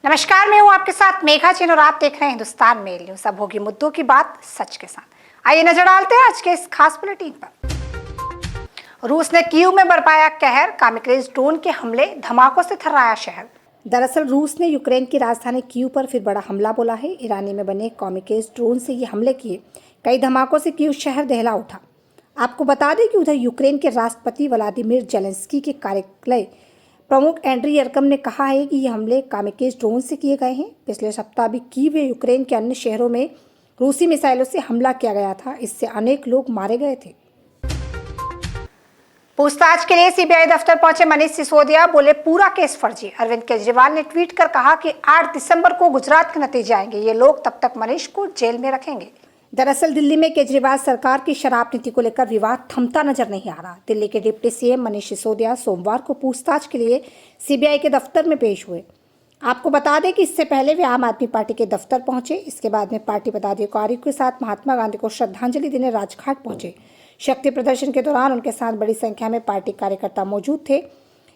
नमस्कार, मैं हूं आपके साथ मेघा जैन और आप देख रहे हैं हिंदुस्तान मेल न्यूज। अब होगी मुद्दों की बात सच के साथ। आइए नजर डालते हैं आज के इस खास बुलेटिन पर। रूस ने कीव में बरपाया कहर, कामिक्रेज ड्रोन के हमले, धमाकों से थर्राया शहर। दरअसल रूस ने यूक्रेन की राजधानी कीव पर फिर बड़ा हमला बोला है। ईरानी में बने कामिक्रेज ड्रोन से ये हमले किए। कई धमाकों से कीव शहर दहला उठा। आपको बता दें कि उधर यूक्रेन के राष्ट्रपति व्लादिमीर जेलेंस्की के कार्यालय प्रमुख एंड्री यरकम ने कहा है कि ये हमले कामिक्रेज ड्रोन से किए गए हैं। पिछले सप्ताह भी कीव व यूक्रेन के अन्य शहरों में रूसी मिसाइलों से हमला किया गया था। इससे अनेक लोग मारे गए थे। पूछताछ के लिए सीबीआई दफ्तर पहुंचे मनीष सिसोदिया, बोले पूरा केस फर्जी। अरविंद केजरीवाल ने ट्वीट कर कहा कि 8 दिसंबर को गुजरात के नतीजे आएंगे, ये लोग तब तक मनीष को जेल में रखेंगे। दरअसल दिल्ली में केजरीवाल सरकार की शराब नीति को लेकर विवाद थमता नजर नहीं आ रहा। दिल्ली के डिप्टी सीएम मनीष सिसोदिया सोमवार को पूछताछ के लिए सीबीआई के दफ्तर में पेश हुए। आपको बता दें कि इससे पहले वे आम आदमी पार्टी के दफ्तर पहुंचे। इसके बाद में पार्टी पदाधिकारियों के साथ महात्मा गांधी को श्रद्धांजलि देने राजघाट पहुंचे। शक्ति प्रदर्शन के दौरान उनके साथ बड़ी संख्या में पार्टी कार्यकर्ता मौजूद थे।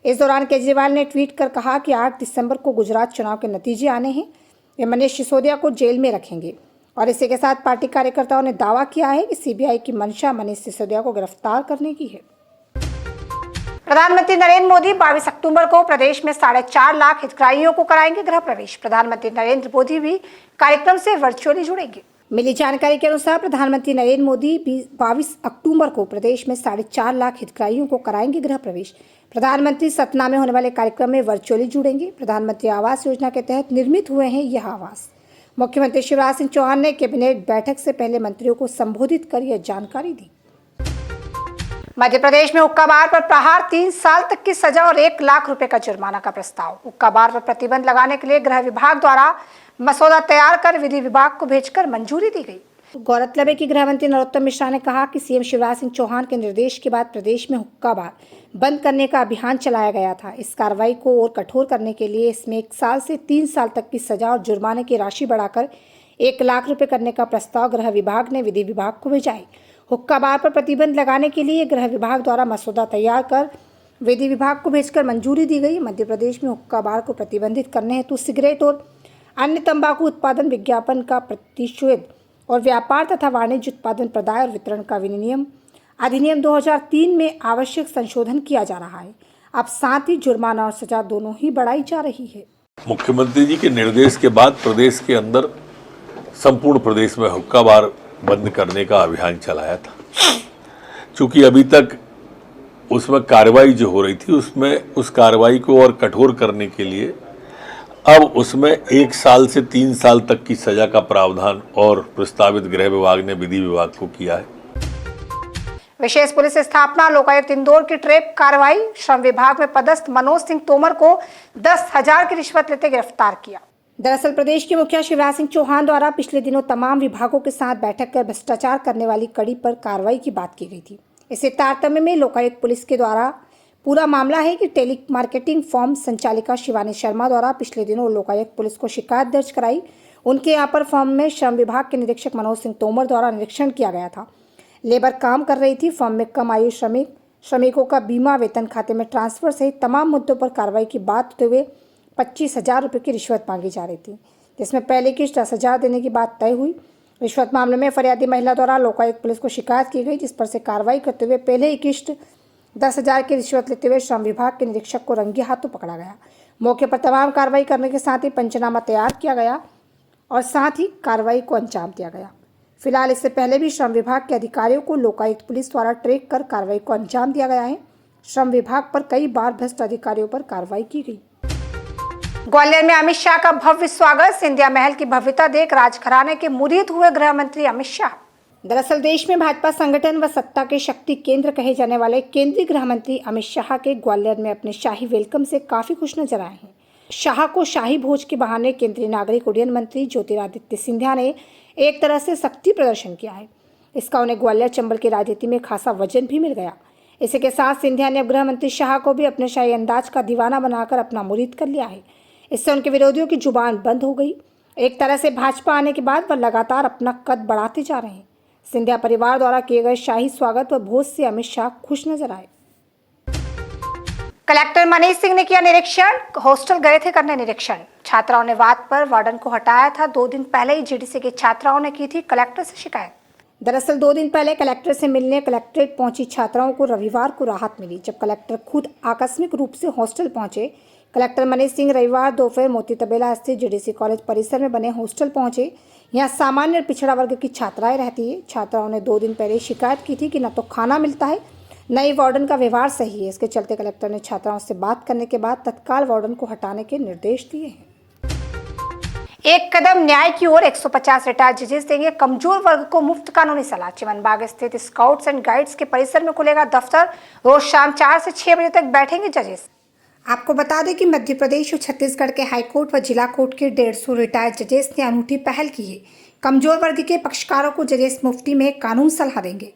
इस दौरान केजरीवाल ने ट्वीट कर कहा कि 8 दिसंबर को गुजरात चुनाव के नतीजे आने हैं, वे मनीष सिसोदिया को जेल में रखेंगे। और इसी के साथ पार्टी कार्यकर्ताओं ने दावा किया है कि सीबीआई की मंशा मनीष सिसोदिया को गिरफ्तार करने की है। प्रधानमंत्री नरेंद्र मोदी 22 अक्टूबर को प्रदेश में 4.5 लाख हितग्राहियों को कराएंगे गृह प्रवेश। प्रधानमंत्री नरेंद्र मोदी भी कार्यक्रम से वर्चुअली जुड़ेंगे। मिली जानकारी के अनुसार प्रधानमंत्री नरेंद्र मोदी 22 अक्टूबर को प्रदेश में 4.5 लाख हितग्राहियों को कराएंगे गृह प्रवेश। प्रधानमंत्री सतना में होने वाले कार्यक्रम में वर्चुअली जुड़ेंगे। प्रधानमंत्री आवास योजना के तहत निर्मित हुए हैं यह आवास। मुख्यमंत्री शिवराज सिंह चौहान ने कैबिनेट बैठक से पहले मंत्रियों को संबोधित कर यह जानकारी दी। मध्य प्रदेश में हुक्का बार पर प्रहार, 3 साल तक की सजा और 1 लाख रुपए का जुर्माना का प्रस्ताव। हुक्का बार पर प्रतिबंध लगाने के लिए गृह विभाग द्वारा मसौदा तैयार कर विधि विभाग को भेजकर मंजूरी दी गई। गौरतलब है कि गृह मंत्री नरोत्तम मिश्रा ने कहा कि सीएम शिवराज सिंह चौहान के निर्देश के बाद प्रदेश में हुक्का बार बंद करने का अभियान चलाया गया था। इस कार्रवाई को और कठोर करने के लिए इसमें 1 साल से 3 साल तक की सजा और जुर्माने की राशि बढ़ाकर 1 लाख रुपए करने का प्रस्ताव गृह विभाग ने विधि विभाग को भेजा है। हुक्का बार पर प्रतिबंध लगाने के लिए गृह विभाग द्वारा मसौदा तैयार कर विधि विभाग को भेजकर मंजूरी दी गई। मध्य प्रदेश में हुक्का बार को प्रतिबंधित करने हेतु सिगरेट और अन्य तंबाकू उत्पादन, विज्ञापन का प्रतिषेध और व्यापार तथा वाणिज्य उत्पादन, प्रदाय और वितरण का विनियम अधिनियम 2003 में आवश्यक संशोधन किया जा रहा है। अब साथ ही जुर्माना और सजा दोनों ही बढ़ाई जा रही है। मुख्यमंत्री जी के निर्देश के बाद प्रदेश के अंदर संपूर्ण प्रदेश में हुक्का बार बंद करने का अभियान चलाया था। चूंकि अभी तक उसमें कार्रवाई जो हो रही थी, उसमें उस कार्रवाई को और कठोर करने के लिए अब उसमें 1 साल से 3 साल तक की सजा का प्रावधान और प्रस्तावित गृह विभाग ने विधि विभाग को किया है। विशेष पुलिस स्थापना, लोकायुक्त इंदौर की ट्रेप कार्रवाई। श्रम विभाग में पदस्थ मनोज सिंह तोमर को 10,000 की रिश्वत लेते गिरफ्तार किया। दरअसल प्रदेश के मुखिया शिवराज सिंह चौहान द्वारा पिछले दिनों तमाम विभागों के साथ बैठक कर भ्रष्टाचार करने वाली कड़ी पर कार्रवाई की बात की गई थी। इसी तारतम्य में लोकायुक्त पुलिस के द्वारा पूरा मामला है कि टेली मार्केटिंग फॉर्म संचालिका शिवानी शर्मा द्वारा पिछले दिनों लोकायुक्त पुलिस को शिकायत दर्ज कराई। उनके यहाँ पर फॉर्म में श्रम विभाग के निरीक्षक मनोज सिंह तोमर द्वारा निरीक्षण किया गया था। लेबर काम कर रही थी। फॉर्म में कम आयु श्रमिकों का बीमा, वेतन खाते में ट्रांसफर सहित तमाम मुद्दों पर कार्रवाई की बात होते हुए 25,000 रुपये की रिश्वत मांगी जा रही थी, जिसमें पहले किस्त 10,000 देने की बात तय हुई। रिश्वत मामले में फरियादी महिला द्वारा लोकायुक्त पुलिस को शिकायत की गई, जिस पर से कार्रवाई करते हुए पहले ही किस्त 10,000 की रिश्वत लेते हुए श्रम विभाग के निरीक्षक को रंगे हाथों पकड़ा गया। मौके पर तमाम कार्रवाई करने के साथ ही पंचनामा तैयार किया गया और साथ ही कार्रवाई को अंजाम दिया गया। फिलहाल इससे पहले भी श्रम विभाग के अधिकारियों को लोकायुक्त पुलिस द्वारा ट्रैक कर कार्रवाई को अंजाम दिया गया है। श्रम विभाग पर कई बार भ्रष्ट अधिकारियों पर कार्रवाई की गई। ग्वालियर में अमित शाह का भव्य स्वागत। सिंधिया महल की भव्यता देख राजघराने के मुरीद हुए गृह मंत्री अमित शाह। दरअसल देश में भाजपा संगठन व सत्ता के शक्ति केंद्र कहे जाने वाले केंद्रीय गृह मंत्री अमित शाह के ग्वालियर में अपने शाही वेलकम से काफी खुश नजर आए हैं। शाह को शाही भोज के बहाने केंद्रीय नागरिक उड्डयन मंत्री ज्योतिरादित्य सिंधिया ने एक तरह से शक्ति प्रदर्शन किया है। इसका उन्हें ग्वालियर चंबल की राजनीति में खासा वजन भी मिल गया। इसी के साथ सिंधिया ने गृह मंत्री शाह को भी अपने शाही अंदाज का दीवाना बनाकर अपना मुरीद कर लिया है। इससे उनके विरोधियों की जुबान बंद हो गई। एक तरह से भाजपा आने के बाद वह लगातार अपना कद बढ़ाते जा रहे हैं। सिंधिया परिवार द्वारा किए गए शाही स्वागत व भोज से अमित शाह खुश नजर आए। कलेक्टर मनीष सिंह ने किया निरीक्षण। हॉस्टल गए थे करने निरीक्षण। छात्राओं ने बात पर वार्डन को हटाया था। 2 दिन पहले ही जीडीसी के छात्राओं ने की थी कलेक्टर से शिकायत। दरअसल 2 दिन पहले कलेक्टर से मिलने कलेक्ट्रेट पहुंची छात्राओं को रविवार को राहत मिली, जब कलेक्टर खुद आकस्मिक रूप से हॉस्टल पहुंचे। कलेक्टर मनीष सिंह रविवार दोपहर मोती तबेला स्थित जीडीसी कॉलेज परिसर में बने हॉस्टल पहुंचे। यहां सामान्य और पिछड़ा वर्ग की छात्राएं रहती है। छात्राओं ने 2 दिन पहले शिकायत की थी कि न तो खाना मिलता है, न ही वार्डन का व्यवहार सही है। इसके चलते कलेक्टर ने छात्राओं से बात करने के बाद तत्काल वार्डन को हटाने के निर्देश दिए हैं। एक कदम न्याय की ओर 150 रिटायर्ड जजेस देंगे कमजोर वर्ग को मुफ्त कानूनी सलाह। चिमनबाग स्थित स्काउट्स एंड गाइड्स के परिसर में खुलेगा दफ्तर। रोज शाम 4 से 6 बजे तक बैठेंगे जजेस। आपको बता दें कि मध्य प्रदेश और छत्तीसगढ़ के हाईकोर्ट व जिला कोर्ट के 150 रिटायर्ड जजेस ने अनूठी पहल की है। कमजोर वर्ग के पक्षकारों को जजेस मुफ्ती में कानून सलाह देंगे।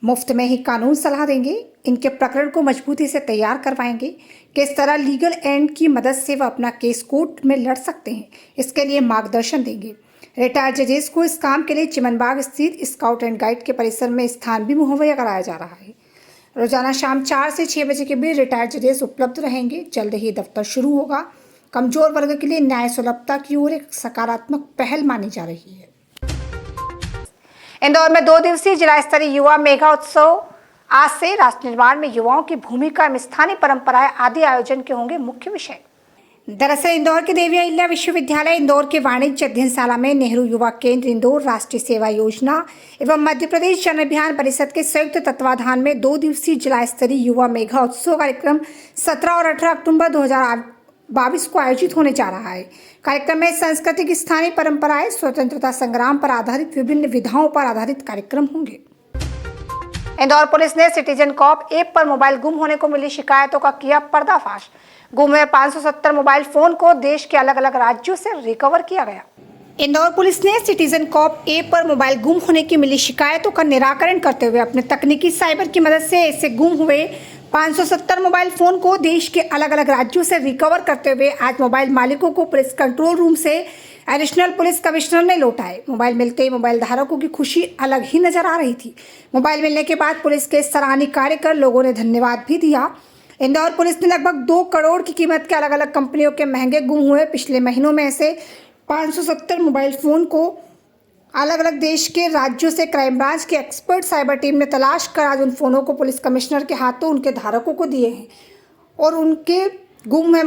मुफ्त में ही कानून सलाह देंगे। इनके प्रकरण को मजबूती से तैयार करवाएंगे। किस तरह लीगल एंड की मदद से वह अपना केस कोर्ट में लड़ सकते हैं, इसके लिए मार्गदर्शन देंगे। रिटायर्ड जजेस को इस काम के लिए चिमनबाग स्थित स्काउट एंड गाइड के परिसर में स्थान भी मुहैया कराया जा रहा है। रोजाना शाम 4 से 6 बजे के बीच रिटायर्ड जजेस उपलब्ध रहेंगे। जल्द ही दफ्तर शुरू होगा। कमजोर वर्ग के लिए न्याय सुलभता की ओर एक सकारात्मक पहल मानी जा रही है। इंदौर में 2 दिवसीय जिला स्तरीय युवा मेगा उत्सव आज से राष्ट्र निर्माण में युवाओं की भूमिका एवं स्थानीय परंपराएं आदि आयोजन के होंगे मुख्य विषय। दरअसल इंदौर के देवी अहिल्या विश्वविद्यालय इंदौर के वाणिज्य अध्ययनशाला में नेहरू युवा केंद्र इंदौर, राष्ट्रीय सेवा योजना एवं मध्य प्रदेश जन अभियान परिषद के संयुक्त तत्वाधान में 2 दिवसीय जिला स्तरीय युवा मेगा उत्सव कार्यक्रम 17 और 18 अक्टूबर 2022 को आयोजित होने जा रहा है। कार्यक्रम में सांस्कृतिक, स्थानीय परंपराएं, स्वतंत्रता संग्राम पर आधारित विभिन्न विधाओं पर आधारित कार्यक्रम होंगे। इंदौर पुलिस ने सिटीजन कॉप ऐप पर मोबाइल गुम होने को मिली शिकायतों का किया पर्दाफाश। गुम हुए 570 मोबाइल फोन को देश के अलग अलग राज्यों से रिकवर किया गया। इंदौर पुलिस ने सिटीजन कॉप ऐप पर मोबाइल गुम होने की मिली शिकायतों का निराकरण करते हुए अपने तकनीकी साइबर की मदद से ऐसे गुम हुए 570 मोबाइल फोन को देश के अलग अलग राज्यों से रिकवर करते हुए आज मोबाइल मालिकों को पुलिस कंट्रोल रूम से एडिशनल पुलिस कमिश्नर ने लौटाए। मोबाइल मिलते ही मोबाइल धारकों की खुशी अलग ही नजर आ रही थी। मोबाइल मिलने के बाद पुलिस के सराहनीय कार्य कर लोगों ने धन्यवाद भी दिया। इंदौर पुलिस ने लगभग 2 करोड़ की कीमत के अलग अलग कंपनियों के महंगे गुम हुए पिछले महीनों में ऐसे 570 मोबाइल फोन को अलग अलग देश के राज्यों से क्राइम ब्रांच की एक्सपर्ट साइबर टीम ने तलाश कर आज उन फोनों को पुलिस कमिश्नर के हाथों उनके धारकों को दिए हैं। और उनके गुम हुए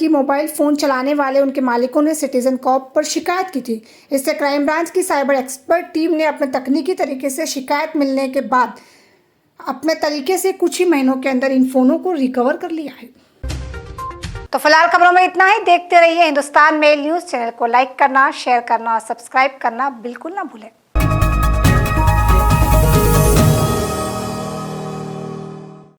मोबाइल फ़ोन चलाने वाले उनके मालिकों ने सिटीजन कॉप पर शिकायत की थी। इससे क्राइम ब्रांच की साइबर एक्सपर्ट टीम ने अपने तकनीकी तरीके से शिकायत मिलने के बाद अपने तरीके से कुछ ही महीनों के अंदर इन फोनों को रिकवर कर लिया है। तो फिलहाल खबरों में इतना ही। देखते रहिए हिंदुस्तान मेल न्यूज़। चैनल को लाइक करना, शेयर करना और सब्सक्राइब करना बिल्कुल ना भूलें।